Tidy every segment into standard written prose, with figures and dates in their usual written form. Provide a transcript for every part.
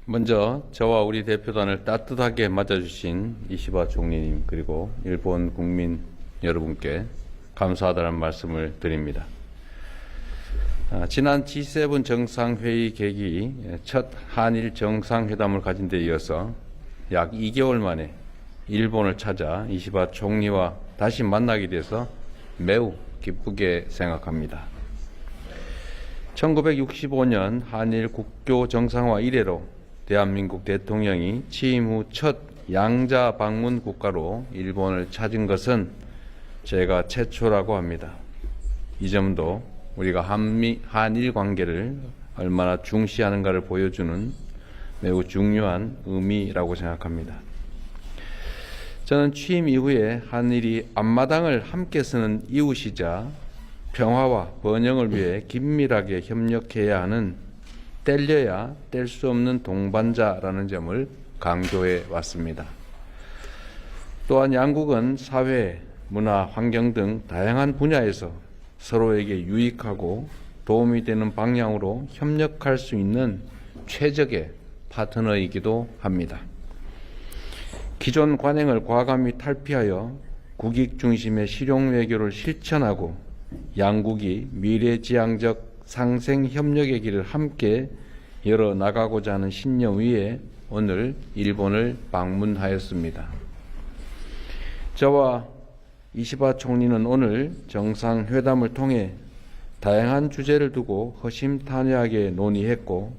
먼저 저와 우리 대표단을 따뜻하게 맞아주신 이시바 총리님 그리고 일본 국민 여러분께 감사하다는 말씀을 드립니다. 지난 G7 정상회의 계기 첫 한일 정상회담을 가진 데 이어서 약 2개월 만에 일본을 찾아 이시바 총리와 다시 만나게 돼서 매우 기쁘게 생각합니다. 1965년 한일 국교 정상화 이래로 대한민국 대통령이 취임 후 첫 양자 방문 국가로 일본을 찾은 것은 제가 최초라고 합니다. 이 점도 우리가 한일 관계를 얼마나 중시하는가를 보여주는 매우 중요한 의미라고 생각합니다. 저는 취임 이후에 한일이 앞마당을 함께 쓰는 이웃이자 평화와 번영을 위해 긴밀하게 협력해야 하는 뗄려야 뗄 수 없는 동반자라는 점을 강조해 왔습니다. 또한 양국은 사회, 문화, 환경 등 다양한 분야에서 서로에게 유익하고 도움이 되는 방향으로 협력할 수 있는 최적의 파트너이기도 합니다. 기존 관행을 과감히 탈피하여 국익 중심의 실용 외교를 실천하고 양국이 미래지향적 상생 협력의 길을 함께 열어 나가고자 하는 신념 위에 오늘 일본을 방문하였습니다. 저와 이시바 총리는 오늘 정상회담을 통해 다양한 주제를 두고 허심탄회하게 논의했고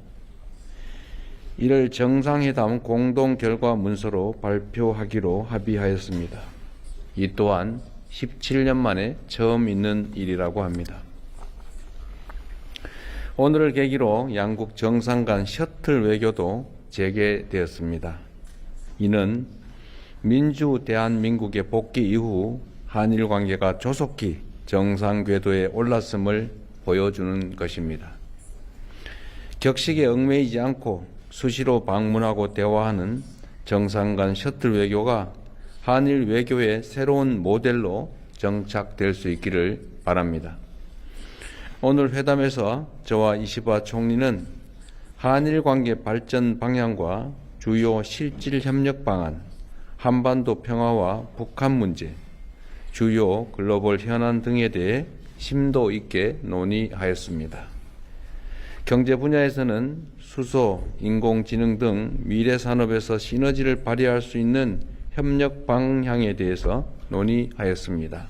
이를 정상회담 공동 결과 문서로 발표하기로 합의하였습니다. 이 또한 17년 만에 처음 있는 일이라고 합니다. 오늘을 계기로 양국 정상 간 셔틀 외교도 재개되었습니다. 이는 민주 대한민국의 복귀 이후 한일 관계가 조속히 정상 궤도에 올랐음을 보여주는 것입니다. 격식에 얽매이지 않고 수시로 방문하고 대화하는 정상 간 셔틀 외교가 한일 외교의 새로운 모델로 정착될 수 있기를 바랍니다. 오늘 회담에서 저와 이시바 총리는 한일 관계 발전 방향과 주요 실질 협력 방안, 한반도 평화와 북한 문제, 주요 글로벌 현안 등에 대해 심도 있게 논의하였습니다. 경제 분야에서는 수소, 인공지능 등 미래 산업에서 시너지를 발휘할 수 있는 협력 방향에 대해서 논의하였습니다.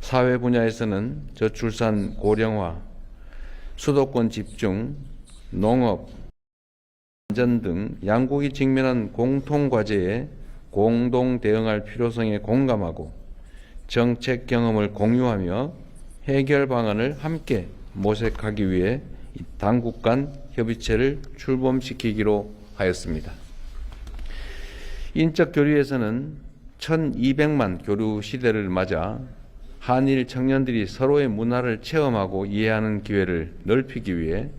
사회 분야에서는 저출산 고령화, 수도권 집중, 농업, 안전 등 양국이 직면한 공통 과제에 공동 대응할 필요성에 공감하고 정책 경험을 공유하며 해결 방안을 함께 모색하기 위해 당국 간 협의체를 출범시키기로 하였습니다. 인적 교류에서는 1200만 교류 시대를 맞아 한일 청년들이 서로의 문화를 체험하고 이해하는 기회를 넓히기 위해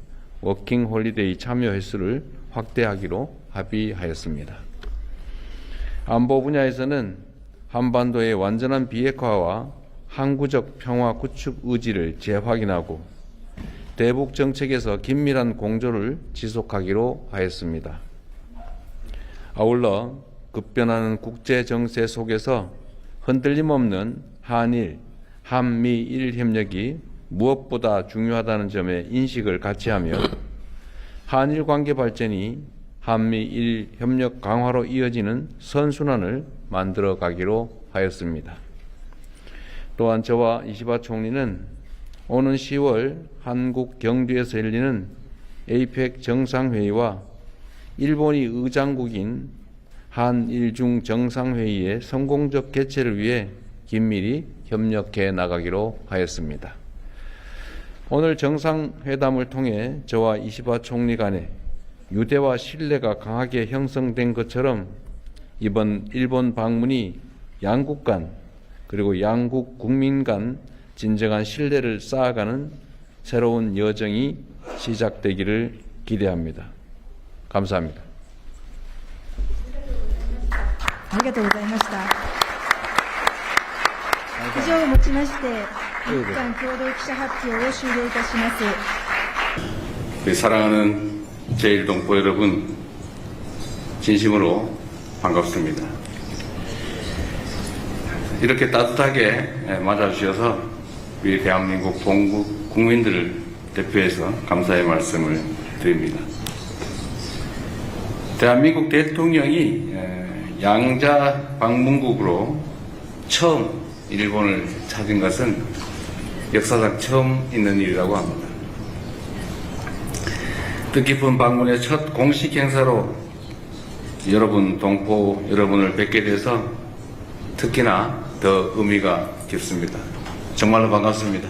워킹 홀리데이 참여 횟수를 확대하기로 합의하였습니다. 안보 분야에서는 한반도의 완전한 비핵화와 항구적 평화 구축 의지를 재확인하고 대북 정책에서 긴밀한 공조를 지속하기로 하였습니다. 아울러 급변하는 국제 정세 속에서 흔들림 없는 한일, 한미일 협력이 무엇보다 중요하다는 점에 인식을 같이 하며 한일 관계 발전이 한미일 협력 강화로 이어지는 선순환을 만들어 가기로 하였습니다. 또한 저와 이시바 총리는 오는 10월 한국 경주에서 열리는 에이펙 정상회의와 일본이 의장국인 한일중 정상회의의 성공적 개최를 위해 긴밀히 협력해 나가기로 하였습니다. 오늘 정상회담을 통해 저와 이시바 총리 간의 유대와 신뢰가 강하게 형성된 것처럼 이번 일본 방문이 양국 간 그리고 양국 국민 간 진정한 신뢰를 쌓아가는 새로운 여정이 시작되기를 기대합니다. 감사합니다. ありがとうございました。以上をもちまして、日韓共同記者発表を終了いたします。우리 사랑하는 제1동포 여러분, 진심으로 반갑습니다. 이렇게 따뜻하게 맞아주셔서 우리 대한민국 본국 국민들을 대표해서 감사의 말씀을 드립니다. 대한민국 대통령이 양자 방문국으로 처음 일본을 찾은 것은 역사상 처음 있는 일이라고 합니다. 뜻깊은 방문의 첫 공식 행사로 여러분, 동포 여러분을 뵙게 돼서 특히나 더 의미가 깊습니다. 정말로 반갑습니다.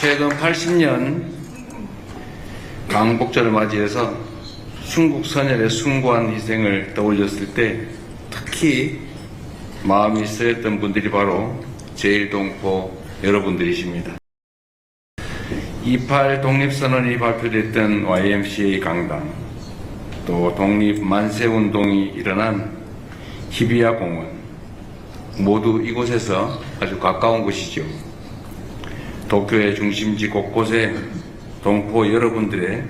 최근 80년 광복절을 맞이해서 순국 선열의 숭고한 희생을 떠올렸을 때 특히 마음이 쓰였던 분들이 바로 제1동포 여러분들이십니다. 28 독립선언이 발표됐던 YMCA 강당, 또 독립 만세운동이 일어난 히비야 공원, 모두 이곳에서 아주 가까운 곳이죠. 도쿄의 중심지 곳곳에 동포 여러분들의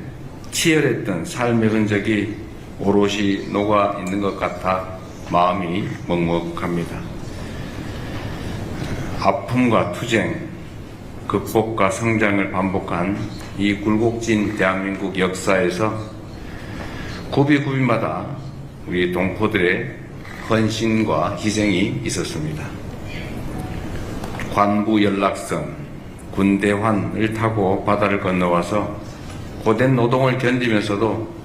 치열했던 삶의 흔적이 오롯이 녹아 있는 것 같아 마음이 먹먹합니다. 아픔과 투쟁, 극복과 성장을 반복한 이 굴곡진 대한민국 역사에서 구비구비마다 우리 동포들의 헌신과 희생이 있었습니다. 관부 연락선, 군대환을 타고 바다를 건너와서 고된 노동을 견디면서도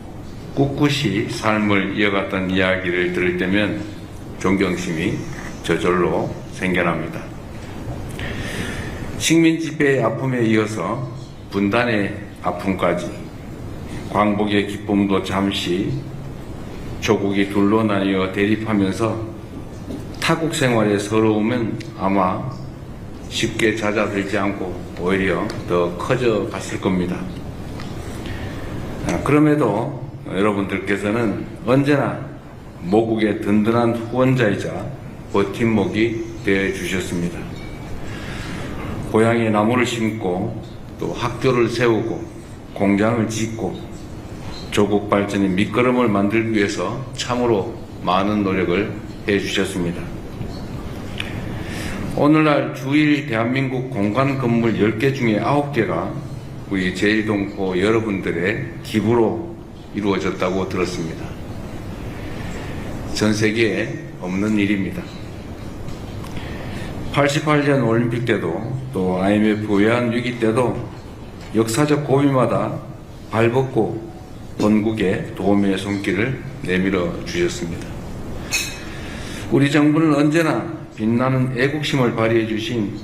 꿋꿋이 삶을 이어갔던 이야기를 들을 때면 존경심이 저절로 생겨납니다. 식민지배의 아픔에 이어서 분단의 아픔까지, 광복의 기쁨도 잠시, 조국이 둘로 나뉘어 대립하면서 타국 생활의 서러움은 아마 쉽게 잦아들지 않고 오히려 더 커져 갔을 겁니다. 그럼에도 여러분들께서는 언제나 모국의 든든한 후원자이자 버팀목이 되어 주셨습니다. 고향에 나무를 심고 또 학교를 세우고 공장을 짓고 조국 발전의 밑거름을 만들기 위해서 참으로 많은 노력을 해주셨습니다. 오늘날 주일 대한민국 공간 건물 10개 중에 9개가 우리 제1동포 여러분들의 기부로 이루어졌다고 들었습니다. 전 세계에 없는 일입니다. 88년 올림픽 때도 또 IMF 외환위기 때도 역사적 고비마다 발벗고 본국에 도움의 손길을 내밀어 주셨습니다. 우리 정부는 언제나 빛나는 애국심을 발휘해 주신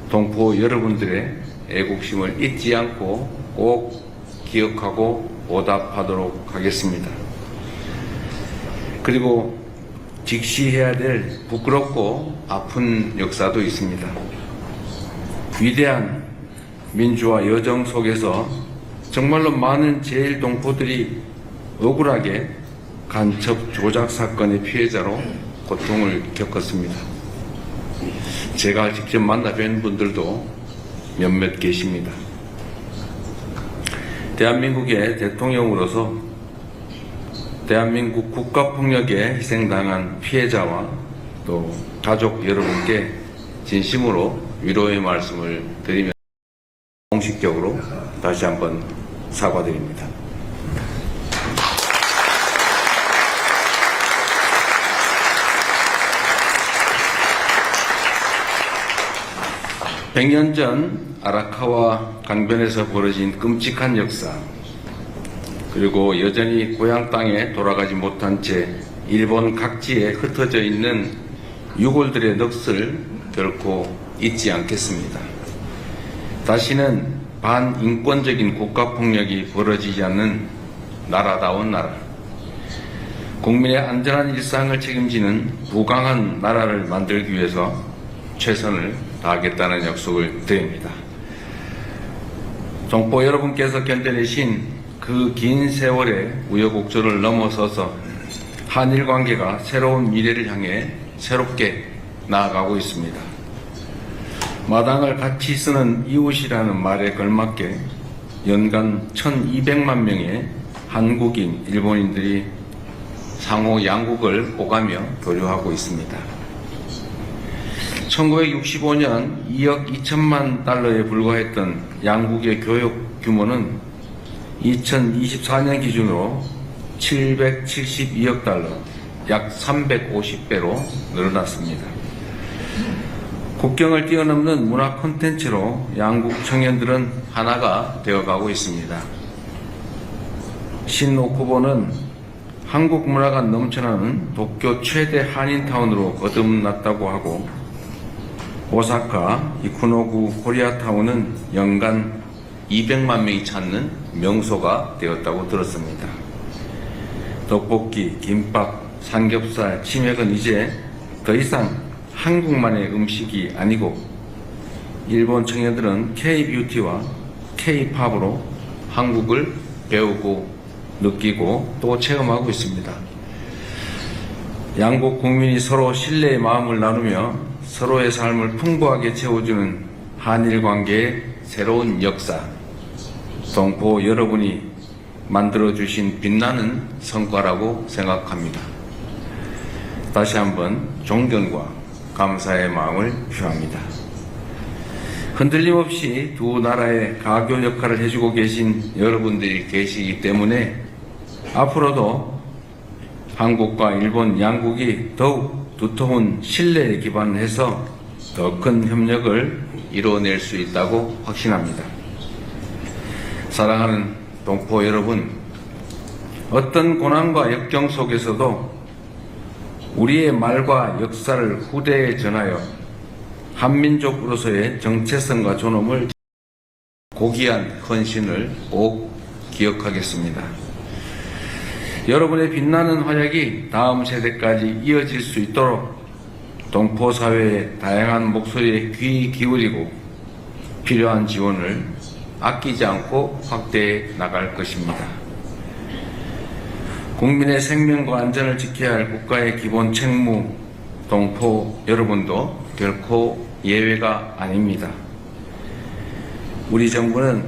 동포 여러분들의 애국심을 잊지 않고 꼭 기억하고 보답하도록 하겠습니다. 그리고 직시해야 될 부끄럽고 아픈 역사도 있습니다. 위대한 민주화 여정 속에서 정말로 많은 제1동포들이 억울하게 간첩 조작 사건의 피해자로 고통을 겪었습니다. 제가 직접 만나 뵌 분들도 몇몇 계십니다. 대한민국의 대통령으로서 대한민국 국가폭력에 희생당한 피해자와 또 가족 여러분께 진심으로 위로의 말씀을 드리며 공식적으로 다시 한번 사과드립니다. (100년) 전 아라카와 강변에서 벌어진 끔찍한 역사, 그리고 여전히 고향 땅에 돌아가지 못한 채 일본 각지에 흩어져 있는 유골들의 넋을 결코 잊지 않겠습니다. 다시는 반인권적인 국가폭력이 벌어지지 않는 나라다운 나라, 국민의 안전한 일상을 책임지는 부강한 나라를 만들기 위해서 최선을 다하겠다는 약속을 드립니다. 동포 여러분께서 견뎌내신 그 긴 세월의 우여곡절을 넘어서서 한일 관계가 새로운 미래를 향해 새롭게 나아가고 있습니다. 마당을 같이 쓰는 이웃이라는 말에 걸맞게 연간 1200만 명의 한국인, 일본인들이 상호 양국을 오가며 교류하고 있습니다. 1965년 2억 2천만 달러에 불과했던 양국의 교역 규모는 2024년 기준으로 772억 달러, 약 350배로 늘어났습니다. 국경을 뛰어넘는 문화 콘텐츠로 양국 청년들은 하나가 되어가고 있습니다. 신오쿠보는 한국 문화가 넘쳐나는 도쿄 최대 한인타운으로 거듭났다고 하고, 오사카 이쿠노구 코리아타운은 연간 200만 명이 찾는 명소가 되었다고 들었습니다. 떡볶이, 김밥, 삼겹살, 치맥은 이제 더 이상 한국만의 음식이 아니고 일본 청년들은 K-뷰티와 K-팝으로 한국을 배우고 느끼고 또 체험하고 있습니다. 양국 국민이 서로 신뢰의 마음을 나누며 서로의 삶을 풍부하게 채워주는 한일 관계의 새로운 역사, 동포 여러분이 만들어주신 빛나는 성과라고 생각합니다. 다시 한번 존경과 감사의 마음을 표합니다. 흔들림 없이 두 나라의 가교 역할을 해주고 계신 여러분들이 계시기 때문에 앞으로도 한국과 일본 양국이 더욱 두터운 신뢰에 기반해서 더 큰 협력을 이루어낼 수 있다고 확신합니다. 사랑하는 동포 여러분, 어떤 고난과 역경 속에서도 우리의 말과 역사를 후대에 전하여 한민족으로서의 정체성과 존엄을 고귀한 헌신을 꼭 기억하겠습니다. 여러분의 빛나는 활약이 다음 세대까지 이어질 수 있도록 동포 사회의 다양한 목소리에 귀 기울이고 필요한 지원을 아끼지 않고 확대해 나갈 것입니다. 국민의 생명과 안전을 지켜야 할 국가의 기본 책무, 동포 여러분도 결코 예외가 아닙니다. 우리 정부는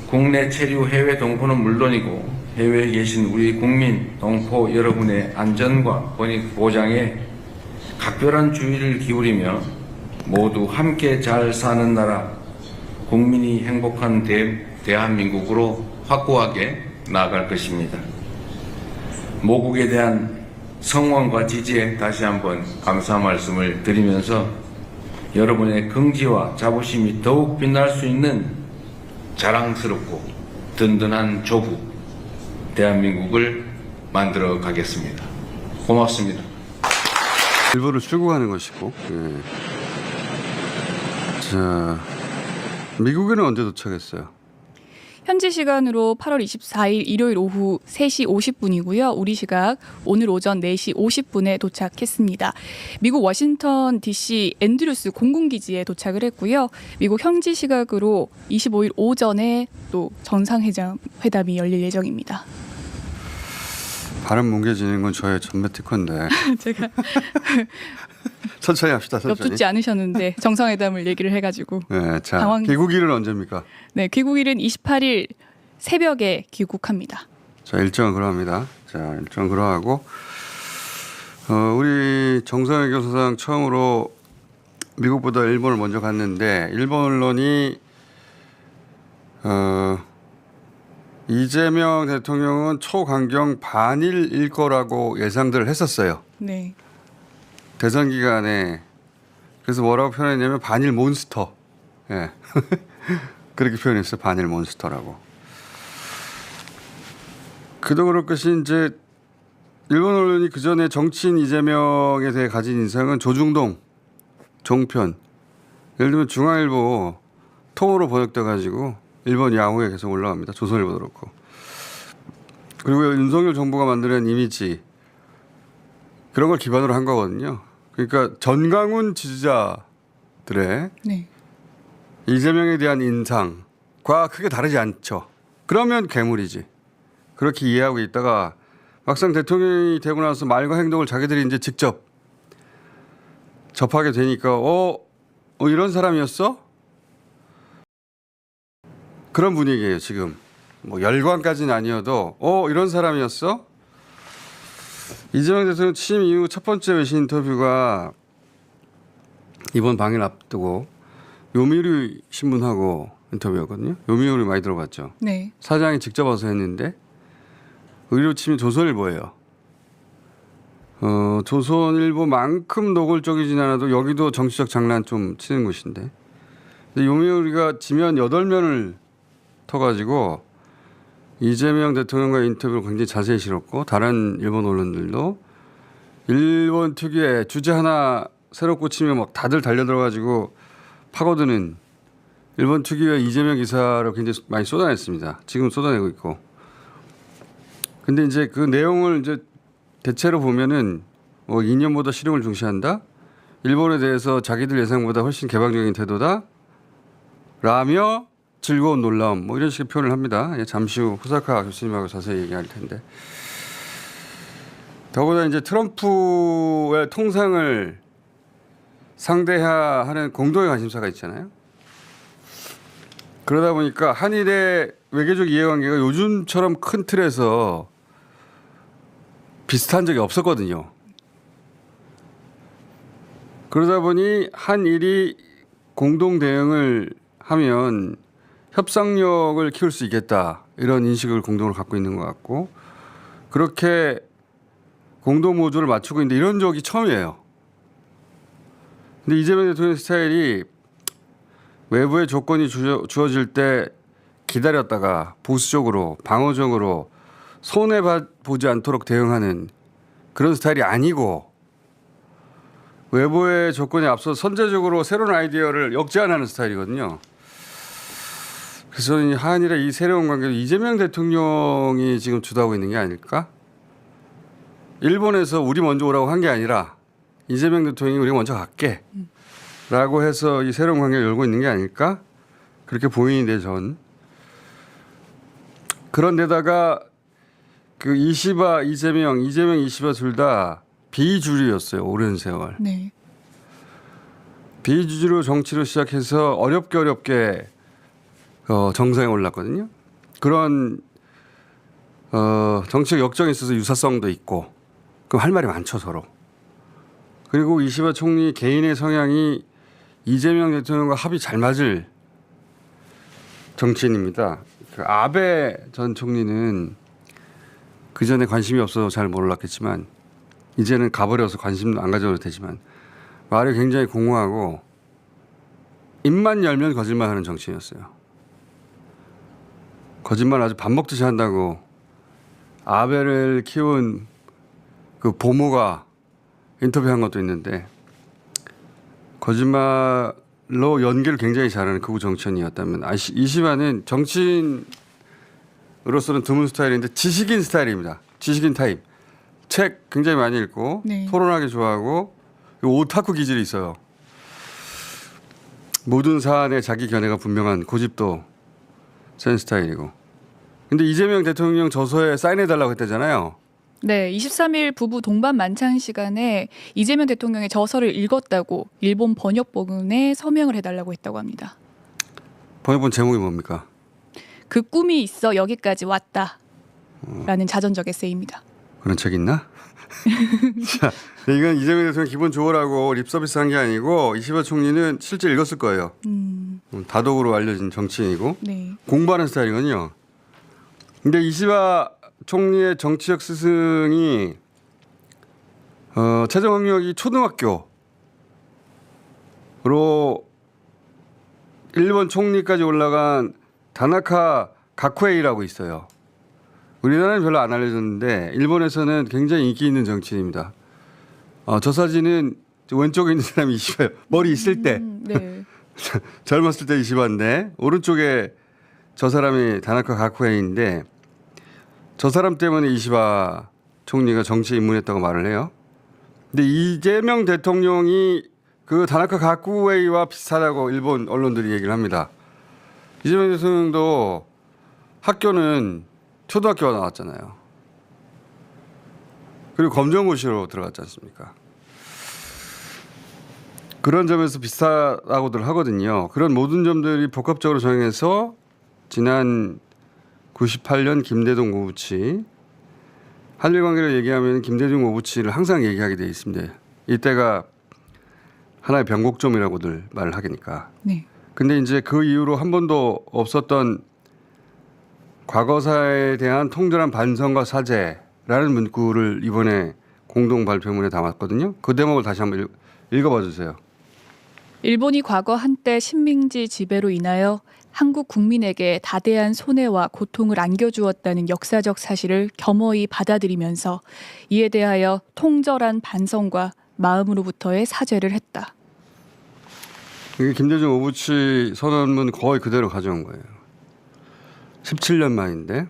국내 체류 해외 동포는 물론이고 해외에 계신 우리 국민, 동포 여러분의 안전과 권익 보장에 각별한 주의를 기울이며 모두 함께 잘 사는 나라, 국민이 행복한 대한민국으로 확고하게 나아갈 것입니다. 모국에 대한 성원과 지지에 다시 한번 감사 말씀을 드리면서 여러분의 긍지와 자부심이 더욱 빛날 수 있는 자랑스럽고 든든한 조국, 대한민국을 만들어 가겠습니다. 고맙습니다. 일본을 출국하는 것이고, 예. 자, 미국에는 언제 도착했어요? 현지 시간으로 8월 24일 일요일 오후 3시 50분이고요. 우리 시각 오늘 오전 4시 50분에 도착했습니다. 미국 워싱턴 DC 앤드루스 공군기지에 도착을 했고요. 미국 현지 시각으로 25일 오전에 또 정상회담이 열릴 예정입니다. 발음 뭉개지는 건 저의 전매 특허인데. 제가 천천히 합시다. 천천히. 엽죽지 않으셨는데 정상회담을 얘기를 해가지고. 네, 자, 귀국일은 언제입니까? 네, 귀국일은 28일 새벽에 귀국합니다. 자, 일정은 그러합니다. 자, 일정은 그러하고 우리 정상회 교수상 처음으로 미국보다 일본을 먼저 갔는데 일본 언론이 이재명 대통령은 초강경 반일일 거라고 예상들을 했었어요. 네. 대선 기간에 그래서 뭐라고 표현했냐면 반일 몬스터. 예. 그렇게 표현했어요. 반일 몬스터라고. 그도 그럴 것이 이제 일본 언론이 그 전에 정치인 이재명에 대해 가진 인상은 조중동, 종편, 예를 들면 중앙일보 통으로 번역돼 가지고 일본 야후에 계속 올라갑니다. 조선일보도 그렇고. 그리고 윤석열 정부가 만드는 이미지 그런 걸 기반으로 한 거거든요. 그러니까 전강훈 지지자들의 네. 이재명에 대한 인상과 크게 다르지 않죠. 그러면 괴물이지. 그렇게 이해하고 있다가 막상 대통령이 되고 나서 말과 행동을 자기들이 이제 직접 접하게 되니까 이런 사람이었어? 그런 분위기예요 지금. 뭐 열광까지는 아니어도 이런 사람이었어? 이재명 대통령 취임 이후 첫 번째 외신 인터뷰가 이번 방일 앞두고 요미우리 신문하고 인터뷰였거든요. 요미우리 많이 들어봤죠. 네. 사장이 직접 와서 했는데 의료 치면 조선일보예요. 조선일보만큼 노골적이진 않아도 여기도 정치적 장난 좀 치는 곳인데. 근데 요미우리가 지면 8면을 터가지고 이재명 대통령과 인터뷰를 굉장히 자세히 실었고 다른 일본 언론들도 일본 특유의 주제 하나 새로 꽂히면 막 다들 달려들어가지고 파고드는 일본 특유의 이재명 기사를 굉장히 많이 쏟아냈습니다. 지금 쏟아내고 있고. 근데 이제 그 내용을 이제 대체로 보면은 이념보다 실용을 중시한다. 일본에 대해서 자기들 예상보다 훨씬 개방적인 태도다. 라며 즐거운 놀라움 뭐 이런 식의 표현을 합니다. 잠시 후 후사카 교수님하고 자세히 얘기할 텐데. 더구나 이제 트럼프의 통상을 상대해야 하는 공동의 관심사가 있잖아요. 그러다 보니까 한일의 외교적 이해관계가 요즘처럼 큰 틀에서 비슷한 적이 없었거든요. 그러다 보니 한일이 공동 대응을 하면 협상력을 키울 수 있겠다 이런 인식을 공동으로 갖고 있는 것 같고 그렇게 공동 모조를 맞추고 있는데 이런 적이 처음이에요. 근데 이재명 대통령 스타일이 외부의 조건이 주어질 때 기다렸다가 보수적으로 방어적으로 손해보지 않도록 대응하는 그런 스타일이 아니고 외부의 조건에 앞서 선제적으로 새로운 아이디어를 역제안하는 스타일이거든요. 그래서 한일의 이 새로운 관계도 이재명 대통령이 지금 주도하고 있는 게 아닐까? 일본에서 우리 먼저 오라고 한 게 아니라 이재명 대통령이 우리 먼저 갈게 라고 해서 이 새로운 관계를 열고 있는 게 아닐까? 그렇게 보이는데 전. 그런데다가 그 이시바 이재명 이시바 둘 다 비주류였어요. 오랜 세월. 네. 비주류 정치로 시작해서 어렵게 정상에 올랐거든요. 그런 정치적 역정에 있어서 유사성도 있고 그럼 할 말이 많죠 서로. 그리고 이시바 총리 개인의 성향이 이재명 대통령과 합이 잘 맞을 정치인입니다. 그 아베 전 총리는 그 전에 관심이 없어서 잘 몰랐겠지만 이제는 가버려서 관심 안 가져도 되지만 말이 굉장히 공허하고 입만 열면 거짓말하는 정치인이었어요. 거짓말 아주 밥 먹듯이 한다고 아베를 키운 그 보모가 인터뷰한 것도 있는데 거짓말로 연기를 굉장히 잘하는 극우 정치인이었다면 이시바는 정치인으로서는 드문 스타일인데 지식인 스타일입니다. 지식인 타입. 책 굉장히 많이 읽고 네. 토론하기 좋아하고 오타쿠 기질이 있어요. 모든 사안에 자기 견해가 분명한 고집도 센 스타일이고. 근데 이재명 대통령 저서에 사인해달라고 했다잖아요. 네, 23일 부부 동반 만찬 시간에 이재명 대통령의 저서를 읽었다고 일본 번역본에 서명을 해달라고 했다고 합니다. 번역본 제목이 뭡니까? 그 꿈이 있어 여기까지 왔다. 라는 자전적 에세이입니다. 그런 책 있나? 자, 이건 이재명 대통령 기분 좋으라고 립서비스 한 게 아니고 이시바 총리는 실제 읽었을 거예요. 다독으로 알려진 정치인이고 네. 공부하는 스타일이거든요. 근데 이시바 총리의 정치적 스승이 최종 학력이 초등학교로 일본 총리까지 올라간 다나카 가쿠에이라고 있어요. 우리나라는 별로 안 알려졌는데 일본에서는 굉장히 인기 있는 정치인입니다. 저 사진은 왼쪽에 있는 사람이 이시바예요. 머리 있을 때. 네. 젊었을 때 이시바인데 오른쪽에 저 사람이 다나카 가쿠에이인데 저 사람 때문에 이시바 총리가 정치에 입문했다고 말을 해요. 근데 이재명 대통령이 그 다나카 가쿠에이와 비슷하다고 일본 언론들이 얘기를 합니다. 이재명 대통령도 학교는 초등학교가 나왔잖아요. 그리고 검정고시로 들어갔지 않습니까? 그런 점에서 비슷하다고들 하거든요. 그런 모든 점들이 복합적으로 작용해서 지난 98년 김대동 오부치, 한일 관계를 얘기하면 김대중 오부치를 항상 얘기하게 돼 있습니다. 이때가 하나의 변곡점이라고들 말을 하니까. 네. 근데 이제 그 이후로 한 번도 없었던 과거사에 대한 통절한 반성과 사죄라는 문구를 이번에 공동 발표문에 담았거든요. 그 대목을 다시 한번 읽어봐 주세요. 일본이 과거 한때 식민지 지배로 인하여 한국 국민에게 다대한 손해와 고통을 안겨주었다는 역사적 사실을 겸허히 받아들이면서 이에 대하여 통절한 반성과 마음으로부터의 사죄를 했다. 이게 김대중 오부치 선언문 거의 그대로 가져온 거예요. 17년 만인데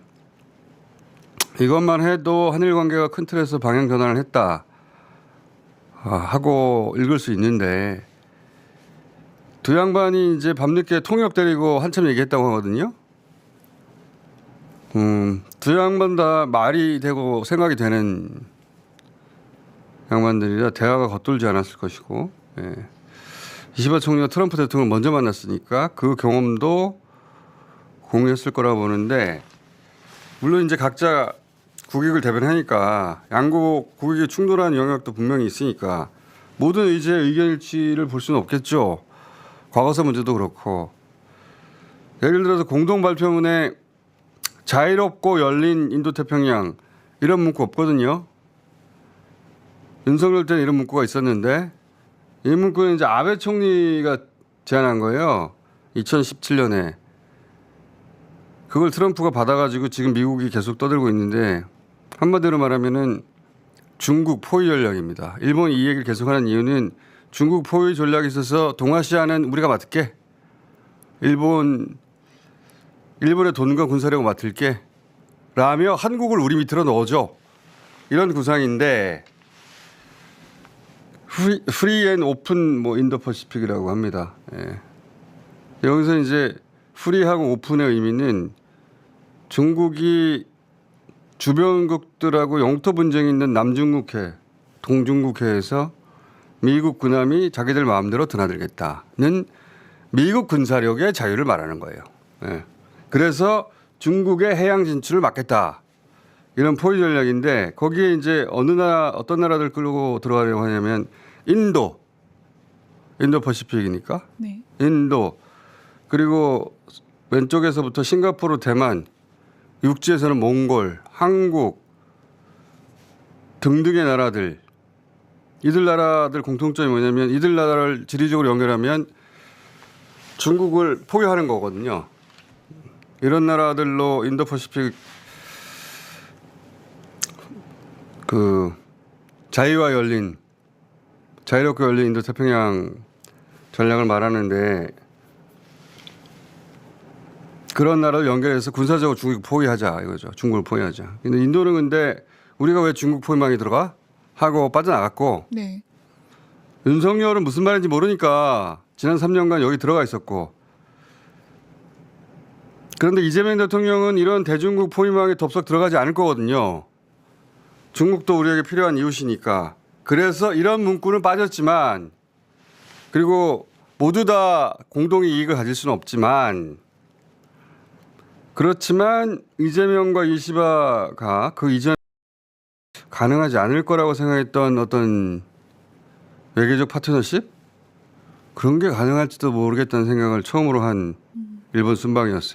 이것만 해도 한일 관계가 큰 틀에서 방향 전환을 했다 하고 읽을 수 있는데 두 양반이 이제 밤늦게 통역 데리고 한참 얘기했다고 하거든요. 두 양반 다 말이 되고 생각이 되는 양반들이라 대화가 겉돌지 않았을 것이고, 예. 이시바 총리가 트럼프 대통령을 먼저 만났으니까 그 경험도 공유했을 거라고 보는데, 물론 이제 각자 국익을 대변하니까 양국 국익이 충돌하는 영역도 분명히 있으니까 모든 의제의 의견 일치를 볼 수는 없겠죠. 과거사 문제도 그렇고. 예를 들어서 공동 발표문에 자유롭고 열린 인도태평양 이런 문구 없거든요. 윤석열 때는 이런 문구가 있었는데 이 문구는 이제 아베 총리가 제안한 거예요. 2017년에. 그걸 트럼프가 받아가지고 지금 미국이 계속 떠들고 있는데 한마디로 말하면은 중국 포위 전략입니다. 일본이 이 얘기를 계속하는 이유는 중국 포위 전략에 있어서 동아시아는 우리가 맡을게. 일본의 돈과 군사력을 맡을게. 라며 한국을 우리 밑으로 넣어줘. 이런 구상인데 프리 앤 오픈 뭐 인도 퍼시픽이라고 합니다. 예. 여기서 이제 프리하고 오픈의 의미는 중국이 주변국들하고 영토 분쟁이 있는 남중국해, 동중국해에서 미국 군함이 자기들 마음대로 드나들겠다는 미국 군사력의 자유를 말하는 거예요. 예. 그래서 중국의 해양 진출을 막겠다. 이런 포위 전략인데 거기에 이제 어떤 나라들 끌고 들어가려고 하냐면 인도 퍼시픽이니까. 네. 인도 그리고 왼쪽에서부터 싱가포르, 대만, 육지에서는 몽골, 한국 등등의 나라들. 이들 나라들 공통점이 뭐냐면 이들 나라를 지리적으로 연결하면 중국을 포위하는 거거든요. 이런 나라들로 인도퍼시픽 그 자유롭게 열린 인도태평양 전략을 말하는데 그런 나라를 연결해서 군사적으로 중국을 포위하자 이거죠. 중국을 포위하자. 근데 인도는 근데 우리가 왜 중국 포위망에 들어가? 하고 빠져나갔고 네. 윤석열은 무슨 말인지 모르니까 지난 3년간 여기 들어가 있었고 그런데 이재명 대통령은 이런 대중국 포위망에 덥석 들어가지 않을 거거든요. 중국도 우리에게 필요한 이웃이니까. 그래서 이런 문구는 빠졌지만 그리고 모두 다 공동의 이익을 가질 수는 없지만 그렇지만 이재명과 이시바가 그 이전 가능하지 않을 거라고 생각했던 어떤 외교적 파트너십? 그런 게 가능할지도 모르겠다는 생각을 처음으로 한 일본 순방이었어요.